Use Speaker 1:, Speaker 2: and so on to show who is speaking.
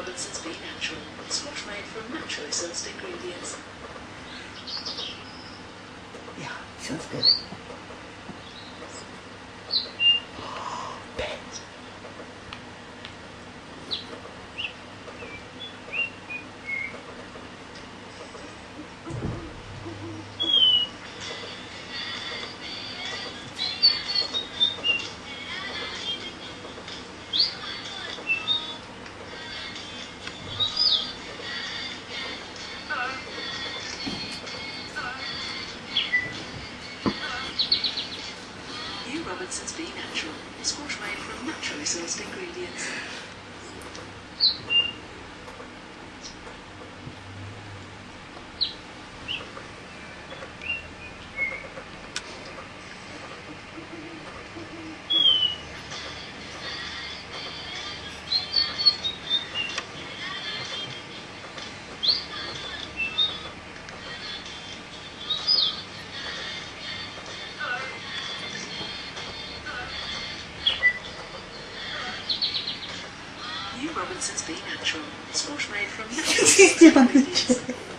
Speaker 1: Robinson's Be Natural, squash made from naturally sourced ingredients.
Speaker 2: Yeah, sounds good.
Speaker 1: New Robinson's Be Natural, squash made from naturally sourced ingredients. New Robinson's Be Natural, squash made from naturally sourced ingredients.